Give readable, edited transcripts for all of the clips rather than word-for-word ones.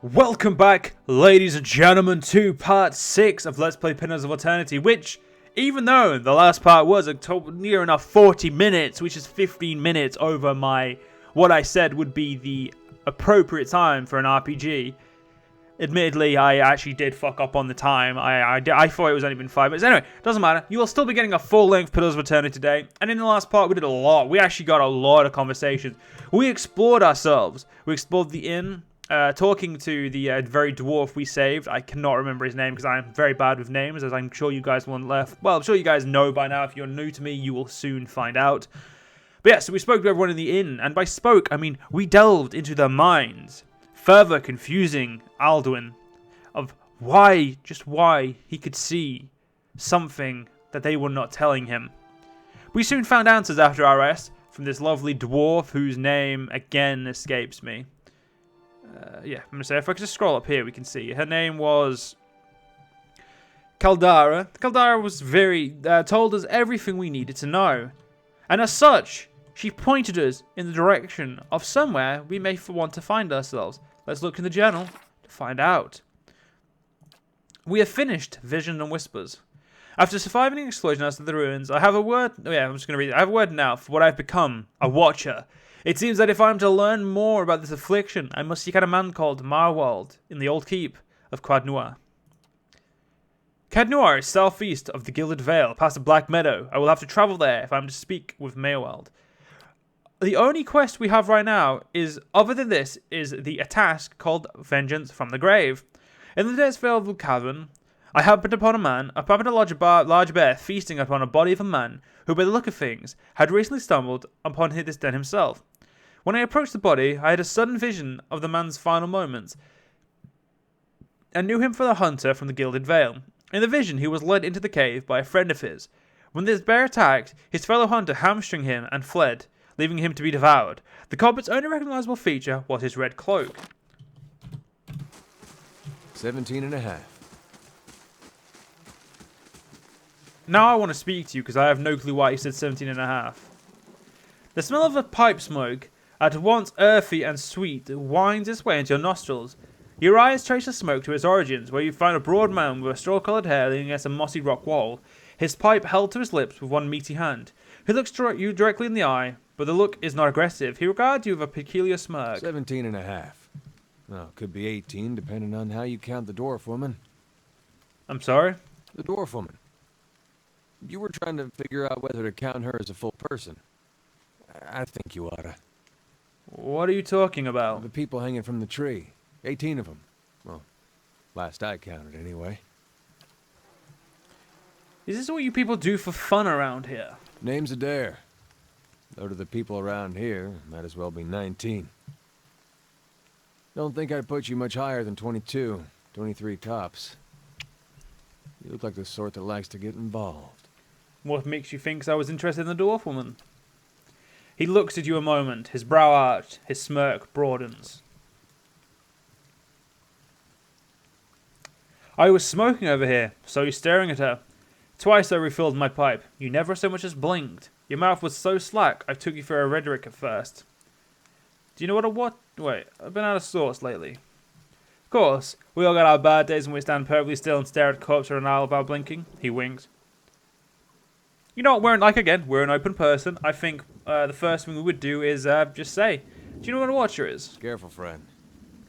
Welcome back, ladies and gentlemen, to part 6 of Let's Play Pillars of Eternity, which, even though the last part was near enough 40 minutes, which is 15 minutes over what I said would be the appropriate time for an RPG, admittedly, I actually did fuck up on the time. I thought it was only been 5 minutes. Anyway, doesn't matter. You will still be getting a full-length Pillars of Eternity today. And in the last part, we did a lot. We actually got a lot of conversations. We explored ourselves. We explored the inn. Talking to the very dwarf we saved. I cannot remember his name because I'm very bad with names, as I'm sure you guys I'm sure you guys know by now. If you're new to me, you will soon find out. But yeah, so we spoke to everyone in the inn, and by spoke, I mean we delved into their minds, further confusing Aldwyn of why he could see something that they were not telling him. We soon found answers after our rest from this lovely dwarf whose name again escapes me. Yeah, I'm going to say, if I could just scroll up here, we can see. Her name was Caldara. Caldara was told us everything we needed to know. And as such, she pointed us in the direction of somewhere we may want to find ourselves. Let's look in the journal to find out. We have finished Vision and Whispers. After surviving an explosion outside the ruins, I have a word. Oh yeah, I'm just going to read it. I have a word now for what I've become, a watcher. It seems that if I am to learn more about this affliction, I must seek out a man called Marwald in the old keep of Cadnoir. Cadnoir is southeast of the Gilded Vale, past a black meadow. I will have to travel there if I am to speak with Marwald. The only quest we have right now other than this, is a task called Vengeance from the Grave. In the Desert Vale of Cavern, I happened upon a large bear feasting upon a body of a man who, by the look of things, had recently stumbled upon this den himself. When I approached the body, I had a sudden vision of the man's final moments, and knew him for the hunter from the Gilded Vale. In the vision, he was led into the cave by a friend of his. When this bear attacked, his fellow hunter hamstringed him and fled, leaving him to be devoured. The culprit's only recognizable feature was his red cloak. 17 and a half. Now I want to speak to you because I have no clue why he said 17 and a half. The smell of a pipe smoke, at once earthy and sweet, winds its way into your nostrils. Your eyes trace the smoke to its origins, where you find a broad man with a straw-coloured hair leaning against a mossy rock wall, his pipe held to his lips with one meaty hand. He looks you directly in the eye, but the look is not aggressive. He regards you with a peculiar smirk. 17 and a half. Well, could be 18, depending on how you count the dwarf woman. I'm sorry? The dwarf woman. You were trying to figure out whether to count her as a full person. I think you oughta. What are you talking about? The people hanging from the tree. 18 of them. Well, last I counted anyway. Is this what you people do for fun around here? Name's Eder. Though to the people around here, might as well be 19. Don't think I'd put you much higher than 22, 23 tops. You look like the sort that likes to get involved. What makes you think I was interested in the dwarf woman? He looks at you a moment, his brow arched, his smirk broadens. I was smoking over here, so you're staring at her. Twice I refilled my pipe. You never so much as blinked. Your mouth was so slack, I took you for a rhetoric at first. Do you know what? Wait, I've been out of sorts lately. Of course, we all got our bad days when we stand perfectly still and stare at corpse for an hour without blinking. He winks. You know what, we're an open person. I think the first thing we would do is just say, do you know what a watcher is? Careful, friend.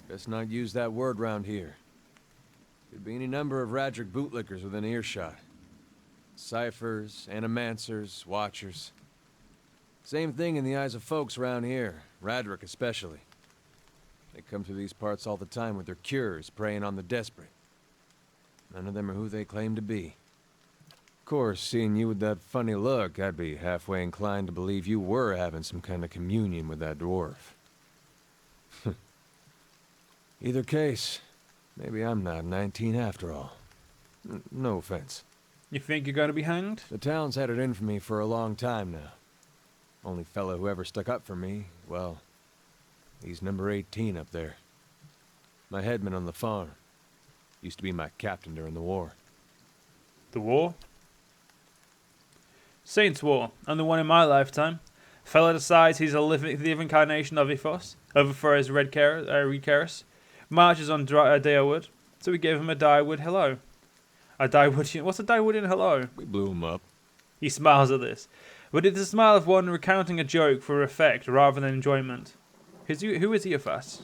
Best not use that word round here. Could be any number of Radric bootlickers within earshot. Ciphers, animancers, watchers. Same thing in the eyes of folks around here, Radric especially. They come through these parts all the time with their cures, preying on the desperate. None of them are who they claim to be. Of course, seeing you with that funny look, I'd be halfway inclined to believe you were having some kind of communion with that dwarf. Either case, maybe I'm not 19 after all. No offense. You think you're going to be hanged? The town's had it in for me for a long time now. Only fellow who ever stuck up for me, well, he's number 18 up there. My headman on the farm. Used to be my captain during the war. The war? Saints' War, and the one in my lifetime. Fellow decides he's the incarnation of Eothas, over for his Red Keras. marches on Dyewood, so we gave him a Dyewood hello. A Dyewoodian. What's a Dyewoodian hello? We blew him up. He smiles at this, but it's a smile of one recounting a joke for effect rather than enjoyment. Who is Eothas?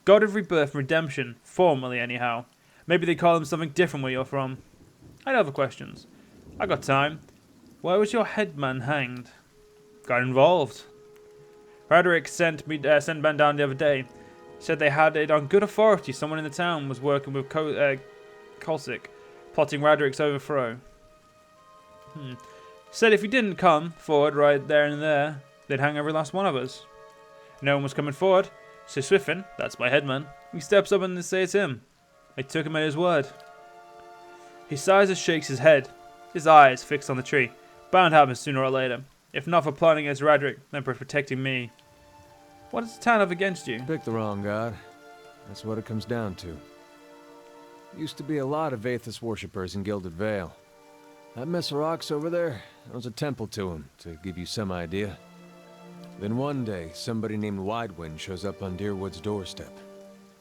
God of rebirth and redemption, formally anyhow. Maybe they call him something different where you're from. I have other questions. I got time. Why was your headman hanged? Got involved. Radric sent Ben down the other day. Said they had it on good authority someone in the town was working with Kolsik, plotting Radric's overthrow. Said if he didn't come forward right there and there, they'd hang every last one of us. No one was coming forward, so Swiffin, that's my headman, he steps up and says him. I took him at his word. He sighs and shakes his head, his eyes fixed on the tree. Bound to happen sooner or later. If not for plotting against Radric, then for protecting me. What does the town have against you? Pick the wrong god. That's what it comes down to. Used to be a lot of Eothas worshippers in Gilded Vale. That mess of rocks over there, there was a temple to him, to give you some idea. Then one day, somebody named Aldwyn shows up on Deerwood's doorstep.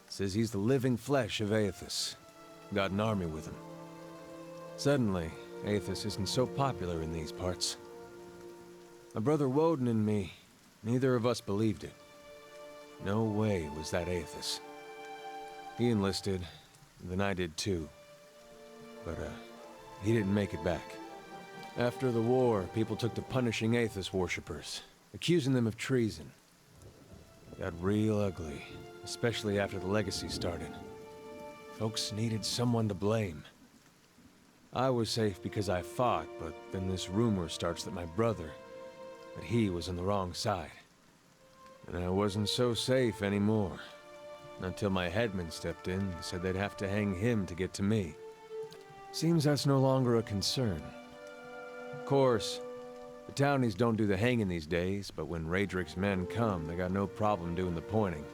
Says he's the living flesh of Eothas. Got an army with him. Suddenly, Eothas isn't so popular in these parts. My brother Woden and me, neither of us believed it. No way was that Eothas. He enlisted, and then I did too. But, he didn't make it back. After the war, people took to punishing Eothas worshippers, accusing them of treason. It got real ugly, especially after the legacy started. Folks needed someone to blame. I was safe because I fought, but then this rumor starts that my brother, that he was on the wrong side. And I wasn't so safe anymore. Until my headman stepped in and said they'd have to hang him to get to me. Seems that's no longer a concern. Of course, the townies don't do the hanging these days, but when Radric's men come, they got no problem doing the pointing.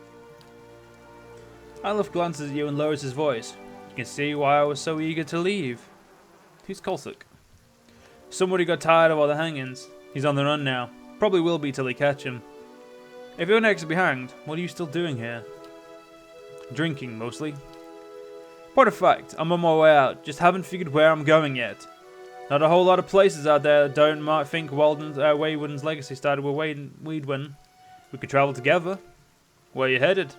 Alef glances at you and lowers his voice. You can see why I was so eager to leave. Who's Kolsik? Somebody got tired of all the hangings. He's on the run now. Probably will be till they catch him. If you're next to be hanged, what are you still doing here? Drinking, mostly. Point of fact, I'm on my way out. Just haven't figured where I'm going yet. Not a whole lot of places out there that don't think Wayward's legacy started with Weedwin. We could travel together. Where are you headed?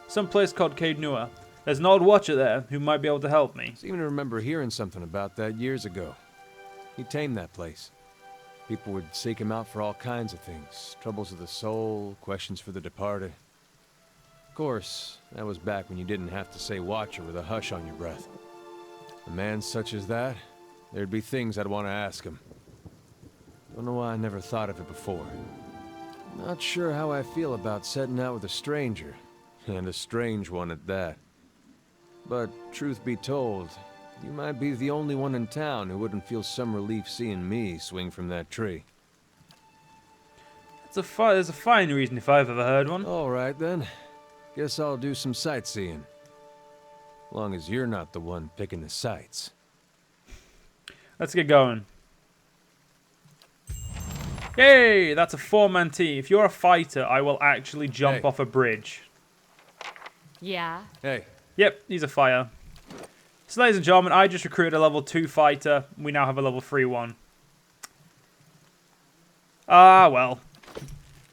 Some place called Caed Nua. There's an old watcher there who might be able to help me. Seem to remember hearing something about that years ago. He tamed that place. People would seek him out for all kinds of things. Troubles of the soul, questions for the departed. Of course, that was back when you didn't have to say watcher with a hush on your breath. A man such as that, there'd be things I'd want to ask him. Don't know why I never thought of it before. Not sure how I feel about setting out with a stranger, and a strange one at that. But truth be told, you might be the only one in town who wouldn't feel some relief seeing me swing from that tree. There's a fine reason if I've ever heard one. All right then. Guess I'll do some sightseeing. Long as you're not the one picking the sights. Let's get going. Yay! That's a 4-man team. If you're a fighter, I will actually jump off a bridge. Yeah. Hey. Yep, he's a fighter. So ladies and gentlemen, I just recruited a level 2 fighter. We now have a level 3 one. Ah, well.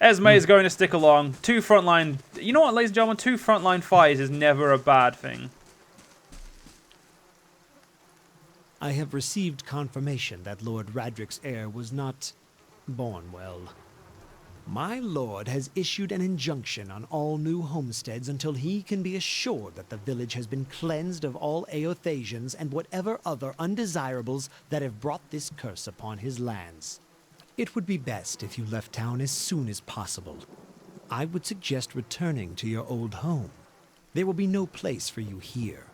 Esme is going to stick along. 2 frontline... You know what, ladies and gentlemen? 2 frontline fighters is never a bad thing. I have received confirmation that Lord Radric's heir was not born well. My lord has issued an injunction on all new homesteads until he can be assured that the village has been cleansed of all Eothasians and whatever other undesirables that have brought this curse upon his lands. It would be best if you left town as soon as possible. I would suggest returning to your old home. There will be no place for you here.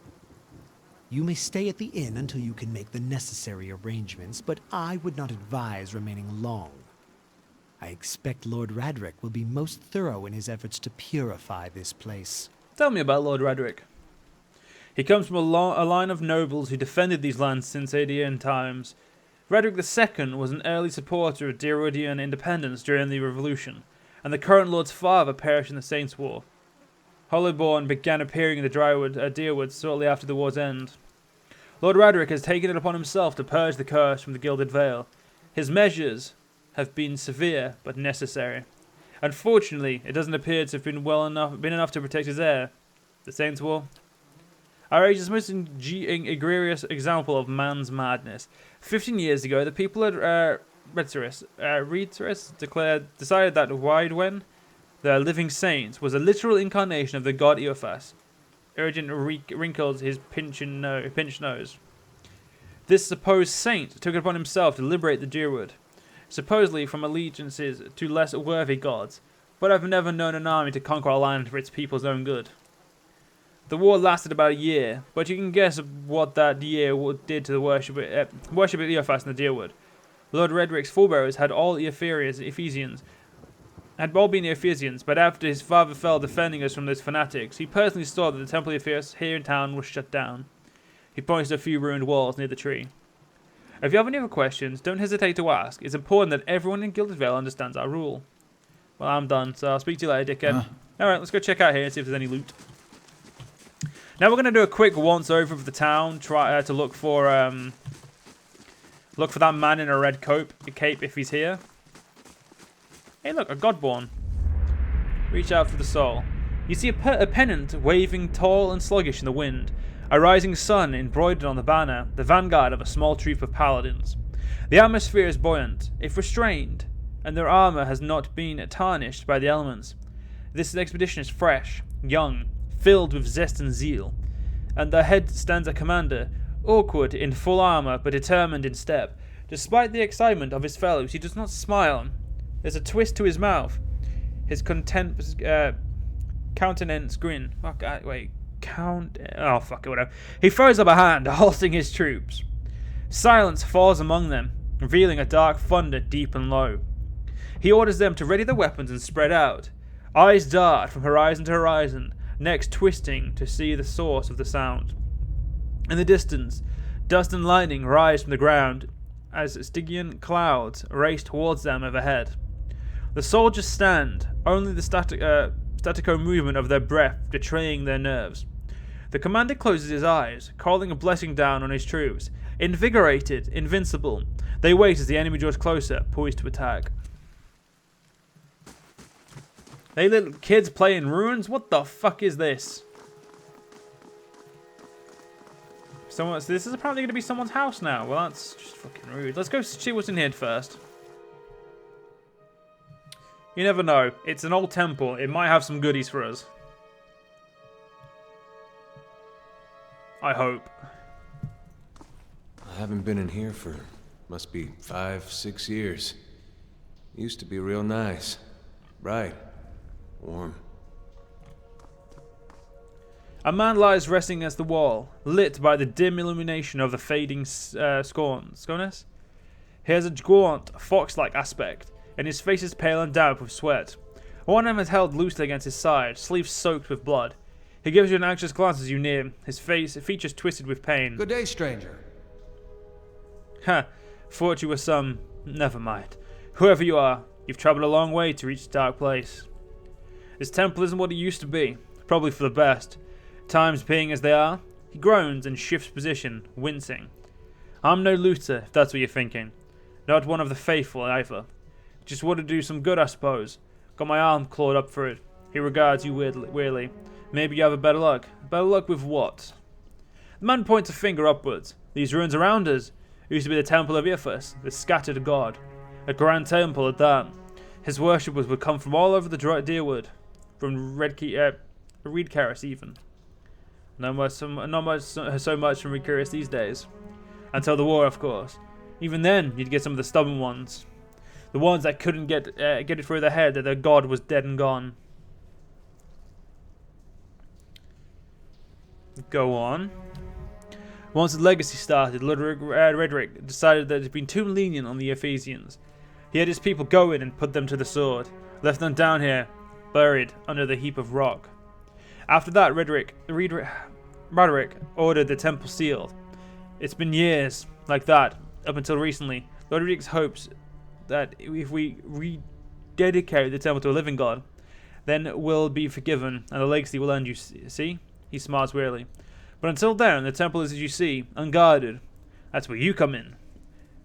You may stay at the inn until you can make the necessary arrangements, but I would not advise remaining long. I expect Lord Radric will be most thorough in his efforts to purify this place. Tell me about Lord Radric. He comes from a line of nobles who defended these lands since Aedean times. Radric II was an early supporter of Deerwoodian independence during the Revolution, and the current Lord's father perished in the Saints' War. Hollowborn began appearing in the Deerwoods shortly after the war's end. Lord Radric has taken it upon himself to purge the curse from the Gilded Vale. His measures have been severe but necessary. Unfortunately, it doesn't appear to have been enough to protect his heir. The Saints' War. Our age is most egregious example of man's madness. 15 years ago, the people at Redcerus decided that Aldwyn, the living saint, was a literal incarnation of the god Eothas. Urgent wrinkled his pinched nose. This supposed saint took it upon himself to liberate the Deerwood, supposedly from allegiances to less worthy gods, but I've never known an army to conquer a land for its people's own good. The war lasted about a year, but you can guess what that year did to the worship of Eothas in the Deerwood. Lord Redric's forebearers had all been Eothasians, but after his father fell defending us from those fanatics, he personally saw that the Temple of Eothas here in town was shut down. He points to a few ruined walls near the tree. If you have any other questions, don't hesitate to ask. It's important that everyone in Gilded Vale understands our rule. Well, I'm done, so I'll speak to you later, dickhead. Alright, let's go check out here and see if there's any loot. Now we're going to do a quick once-over of the town, try to look for that man in a red cape if he's here. Hey look, a Godborn. Reach out for the soul. You see a pennant waving tall and sluggish in the wind. A rising sun embroidered on the banner, the vanguard of a small troop of paladins. The atmosphere is buoyant, if restrained, and their armour has not been tarnished by the elements. This expedition is fresh, young, filled with zest and zeal, and ahead stands a commander, awkward in full armour but determined in step. Despite the excitement of his fellows, he does not smile. There's a twist to his mouth. His countenance grin. Whatever. He throws up a hand, halting his troops. Silence falls among them, revealing a dark thunder deep and low. He orders them to ready their weapons and spread out. Eyes dart from horizon to horizon, necks twisting to see the source of the sound. In the distance, dust and lightning rise from the ground as Stygian clouds race towards them overhead. The soldiers stand, only the statico movement of their breath betraying their nerves. The commander closes his eyes, calling a blessing down on his troops. Invigorated, invincible, they wait as the enemy draws closer, poised to attack. They little kids play in ruins? What the fuck is this? This is apparently going to be someone's house now. Well, that's just fucking rude. Let's go see what's in here first. You never know. It's an old temple. It might have some goodies for us. I hope. I haven't been in here for, must be 5-6 years. Used to be real nice. Bright. Warm. A man lies resting against the wall, lit by the dim illumination of the fading sconus. He has a gaunt, fox-like aspect, and his face is pale and damp with sweat. One arm is held loosely against his side, sleeves soaked with blood. He gives you an anxious glance as you near him, his features twisted with pain. Good day, stranger. Ha, thought you were some... Never mind. Whoever you are, you've travelled a long way to reach this dark place. This temple isn't what it used to be, probably for the best. Times being as they are, he groans and shifts position, wincing. I'm no looter, if that's what you're thinking. Not one of the faithful, either. Just want to do some good, I suppose. Got my arm clawed up for it. He regards you wearily. Maybe you have a better luck. Better luck with what? The man points a finger upwards. These ruins around us used to be the temple of Eothas, the scattered god. A grand temple at that. His worshippers would come from all over the Deerwood, from Reedcarris even. Not so much from Reedcarris these days. Until the war, of course. Even then, you'd get some of the stubborn ones. The ones that couldn't get it through their head that their god was dead and gone. Go on. Once the legacy started, Lord Redric decided that it had been too lenient on the Eothasians. He had his people go in and put them to the sword, left them down here, buried under the heap of rock. After that, Roderick ordered the temple sealed. It's been years like that, up until recently. Lord Redric's hopes that if we rededicate the temple to a living god, then will be forgiven, and the legacy will end, you see? He smiles wearily. But until then, the temple is, as you see, unguarded. That's where you come in.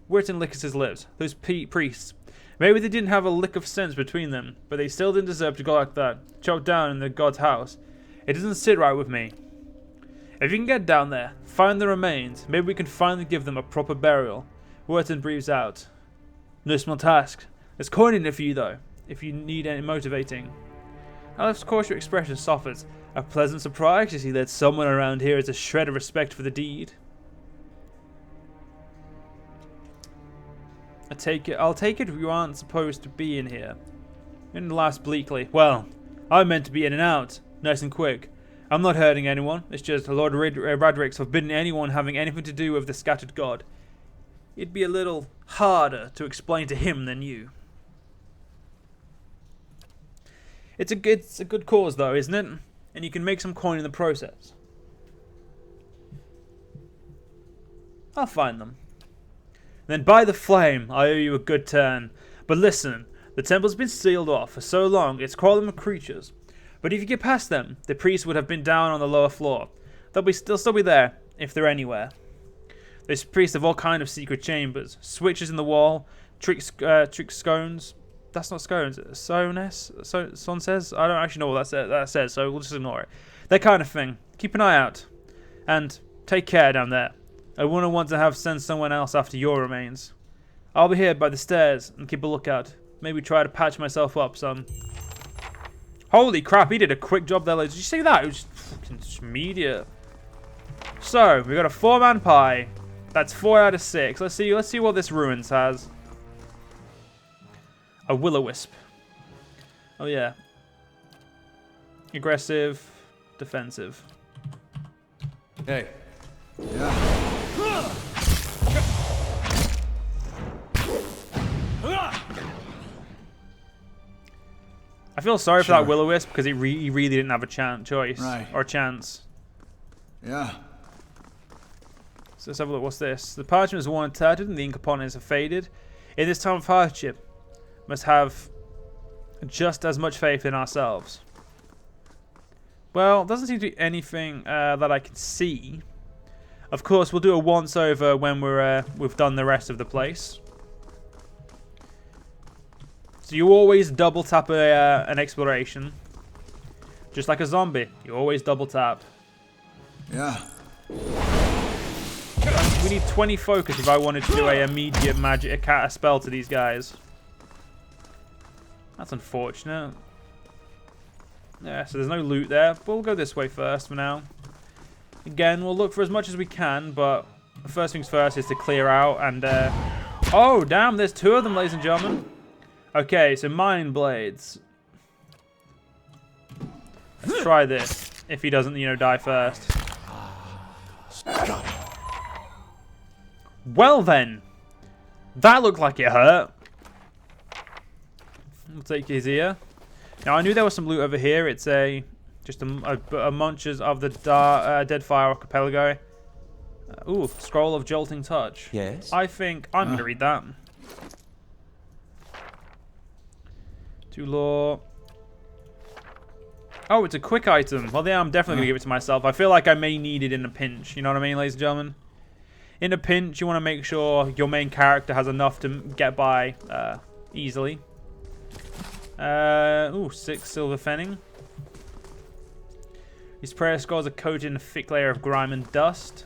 Wirton licks his lips. Those priests. Maybe they didn't have a lick of sense between them, but they still didn't deserve to go like that, chopped down in the god's house. It doesn't sit right with me. If you can get down there, find the remains, maybe we can finally give them a proper burial. Wirton breathes out. No small task. There's coin in it for you, though, if you need any motivating. Of course your expression softens. A pleasant surprise to see that someone around here has a shred of respect for the deed. I'll take it you aren't supposed to be in here. And laughs bleakly. Well, I meant to be in and out, nice and quick. I'm not hurting anyone. It's just Lord Radric's forbidden anyone having anything to do with the scattered god. It'd be a little harder to explain to him than you. It's a good cause, though, isn't it? And you can make some coin in the process. I'll find them. Then by the flame, I owe you a good turn. But listen, the temple's been sealed off for so long, it's crawling with creatures. But if you get past them, the priests would have been down on the lower floor. They'll still be there, if they're anywhere. Those priests have all kind of secret chambers, switches in the wall, trick scones. That's not scones. Son says. I don't actually know what that says, so we'll just ignore it. That kind of thing. Keep an eye out, and take care down there. I wouldn't want to send someone else after your remains. I'll be here by the stairs and keep a lookout. Maybe try to patch myself up some. Holy crap! He did a quick job there. Did you see that? It was fucking media. So we got a 4-man pie. That's 4 out of 6. Let's see what this ruins has. A will-o-wisp. Oh yeah. Aggressive, defensive. Hey. Yeah. I feel sorry for that will-o-wisp because he really didn't have a choice or chance. Yeah. So let's have a look. What's this? The parchment is worn and tattered, and the ink upon it is faded. In this time of hardship, must have just as much faith in ourselves. Well, doesn't seem to be anything that I can see. Of course, we'll do a once-over when we've done the rest of the place. So you always double tap an exploration, just like a zombie. You always double tap. Yeah. We need 20 focus if I wanted to do a immediate magic a spell to these guys. That's unfortunate. Yeah, so there's no loot there. But we'll go this way first for now. Again, we'll look for as much as we can, but the first things first is to clear out and... Oh, damn, there's 2 of them, ladies and gentlemen. Okay, so Mind Blades. Let's try this, if he doesn't, die first. Well then, that looked like it hurt. We'll take his ear. Now I knew there was some loot over here. It's just a munches of the Deadfire Archipelago. Ooh, Scroll of Jolting Touch. Yes. I think I'm gonna read that. To lore. Oh, it's a quick item. Well, yeah, I'm definitely gonna give it to myself. I feel like I may need it in a pinch. You know what I mean, ladies and gentlemen? In a pinch, you want to make sure your main character has enough to get by easily. Ooh, 6 silver fenning. These prayer scrolls are coated in a thick layer of grime and dust.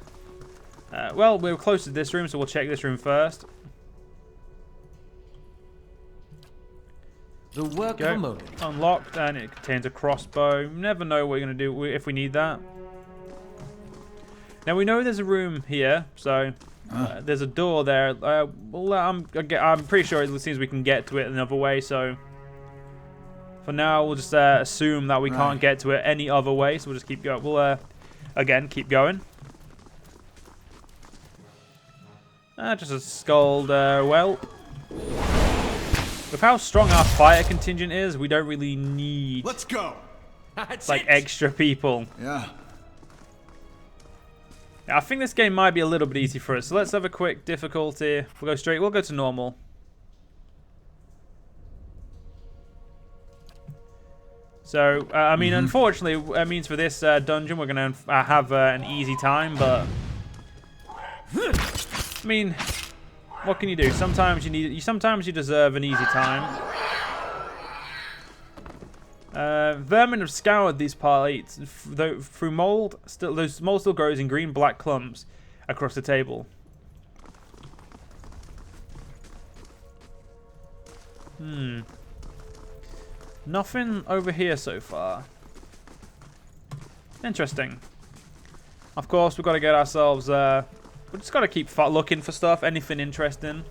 Well, we're close to this room, so we'll check this room first. The work of a moment. Unlocked, and it contains a crossbow. You never know what you're going to do if we need that. Now we know there's a room here, so there's a door there. Well, I'm pretty sure it seems we can get to it another way. So for now, we'll just assume that we can't get to it any other way. So we'll just keep going. We'll again keep going. Just a scald whelp. With how strong our fire contingent is, we don't really need Let's go. like extra people. Yeah. I think this game might be a little bit easy for us. So let's have a quick difficulty. We'll go to normal. So, I mean, unfortunately, it means for this dungeon, we're going to have an easy time, but... I mean, what can you do? Sometimes you deserve an easy time. Vermin have scoured these parts through mold. Those mold still grows in green-black clumps across the table. Nothing over here so far. Interesting. Of course, we've got to get ourselves... we just got to keep looking for stuff. Anything interesting.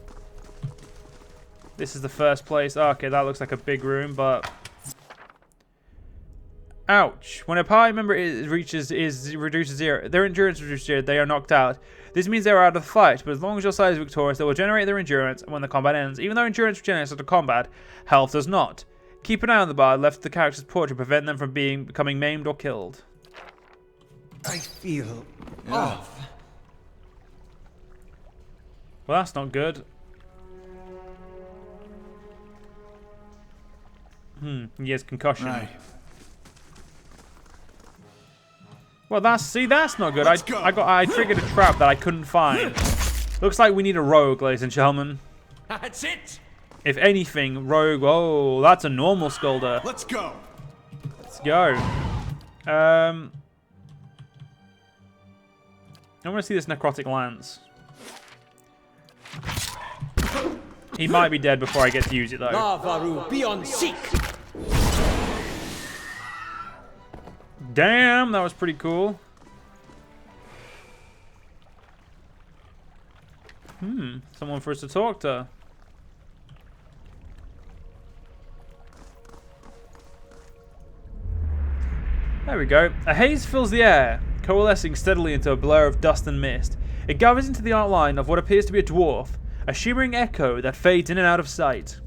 This is the first place. Oh, okay, that looks like a big room, but... Ouch. When a party member reduces zero, their endurance reduces zero, they are knocked out. This means they are out of the fight, but as long as your side is victorious, they will generate their endurance when the combat ends. Even though endurance regenerates after combat, health does not. Keep an eye on the bar left of the character's portrait to prevent them from becoming maimed or killed. I feel off. Well, that's not good. He has concussion. Right. Well, that's not good. I triggered a trap that I couldn't find. Looks like we need a rogue, ladies and gentlemen. That's it. If anything, rogue. Oh, that's a normal scolder. Let's go. Let's go. I want to see this necrotic lance. He might be dead before I get to use it, though. Lavaru, be on seek. Damn, that was pretty cool. Someone for us to talk to. There we go. A haze fills the air, coalescing steadily into a blur of dust and mist. It gathers into the outline of what appears to be a dwarf, a shimmering echo that fades in and out of sight.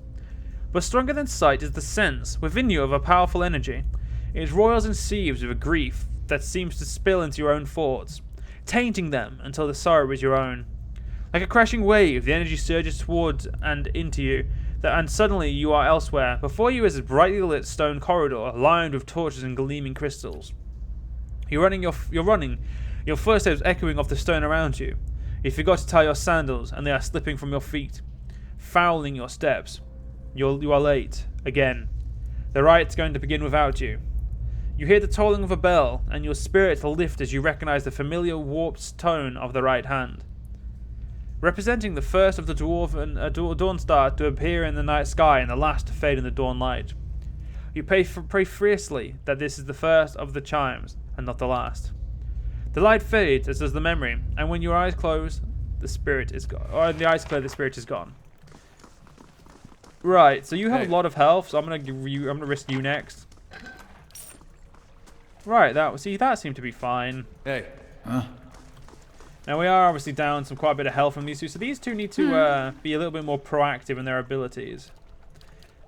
But stronger than sight is the sense within you of a powerful energy. It roils and seethes with a grief that seems to spill into your own thoughts, tainting them until the sorrow is your own. Like a crashing wave, the energy surges towards and into you, and suddenly you are elsewhere. Before you is a brightly lit stone corridor lined with torches and gleaming crystals. You're running, your footsteps echoing off the stone around you. You forgot to tie your sandals, and they are slipping from your feet, fouling your steps. You are late, again. The rite's going to begin without you. You hear the tolling of a bell, and your spirits lift as you recognize the familiar warped tone of the right hand. Representing the first of the dawn star to appear in the night sky and the last to fade in the dawn light. You pray fiercely that this is the first of the chimes, and not the last. The light fades, as does the memory, and when your eyes close, the spirit is gone. Or the eyes clear, the spirit is gone. Right, so you have a lot of health, so I'm gonna risk you next. Right, that seemed to be fine. Hey. Now we are obviously down quite a bit of health from these two, so these two need to be a little bit more proactive in their abilities.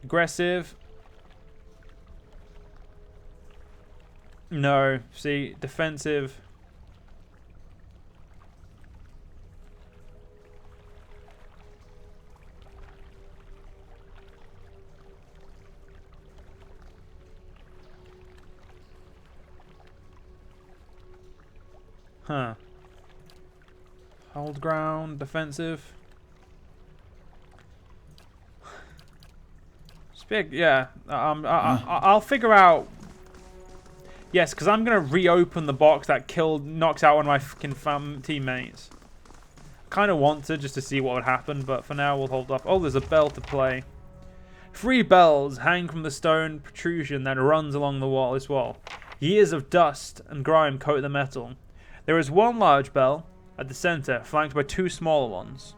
Aggressive. No. See, defensive. Huh. Hold ground, defensive. Speak, yeah. I'll figure out. Yes, because I'm gonna reopen the box that knocks out one of my fucking teammates. Kind of want to just to see what would happen, but for now we'll hold up. Oh, there's a bell to play. 3 bells hang from the stone protrusion that runs along the wall. This wall. Years of dust and grime coat the metal. There is one large bell at the center, flanked by 2 smaller ones.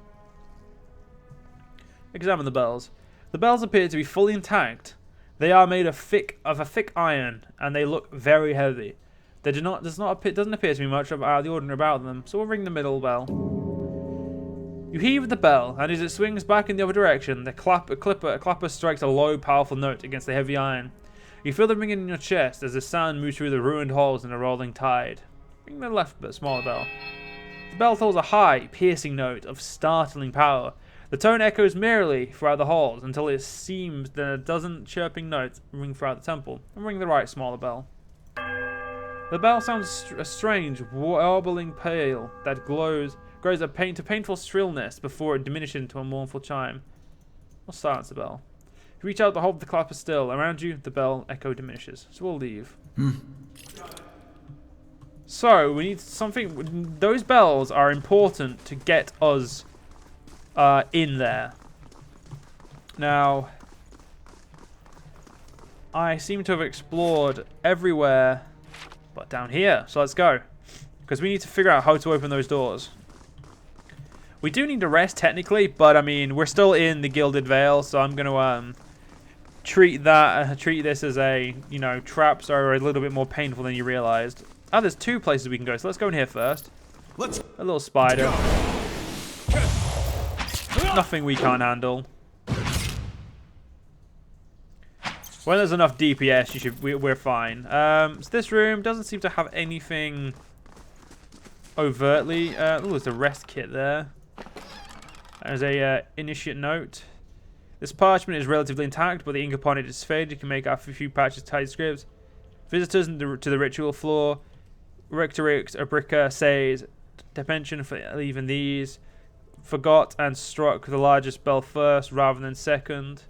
Examine the bells. The bells appear to be fully intact. They are made of a thick iron, and they look very heavy. There doesn't appear to be much out of the ordinary about them, so we'll ring the middle bell. You heave the bell, and as it swings back in the other direction, the clapper strikes a low, powerful note against the heavy iron. You feel the ringing in your chest as the sound moves through the ruined halls in a rolling tide. Ring the left but smaller bell. The bell tolls a high, piercing note of startling power. The tone echoes merrily throughout the halls until it seems that a dozen chirping notes ring throughout the temple and ring the right smaller bell. The bell sounds a strange, warbling peal that grows to painful shrillness before it diminishes into a mournful chime. We'll silence the bell. You reach out to hold the clapper still. Around you, the bell echo diminishes. So we'll leave. So, we need something... Those bells are important to get us in there. Now, I seem to have explored everywhere but down here. So let's go. Because we need to figure out how to open those doors. We do need to rest technically, but I mean, we're still in the Gilded Vale, so I'm going to treat this as a, you know, traps are a little bit more painful than you realized. Oh, there's two places we can go, so let's go in here first. A little spider. Nothing we can't handle. When there's enough DPS, we're fine. So this room doesn't seem to have anything overtly. Oh, there's a rest kit there. There's a initiate note. This parchment is relatively intact, but the ink upon it is faded. You can make out a few patches tight scripts. Visitors to the ritual floor. Rectorix Abrica says, "Detention for leaving these. Forgot and struck the largest bell first rather than second."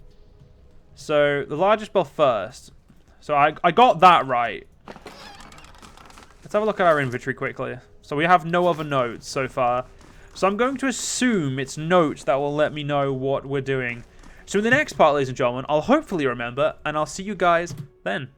So the largest bell first. So I got that right. Let's have a look at our inventory quickly. So we have no other notes so far. So I'm going to assume it's notes that will let me know what we're doing. So in the next part, ladies and gentlemen, I'll hopefully remember, and I'll see you guys then.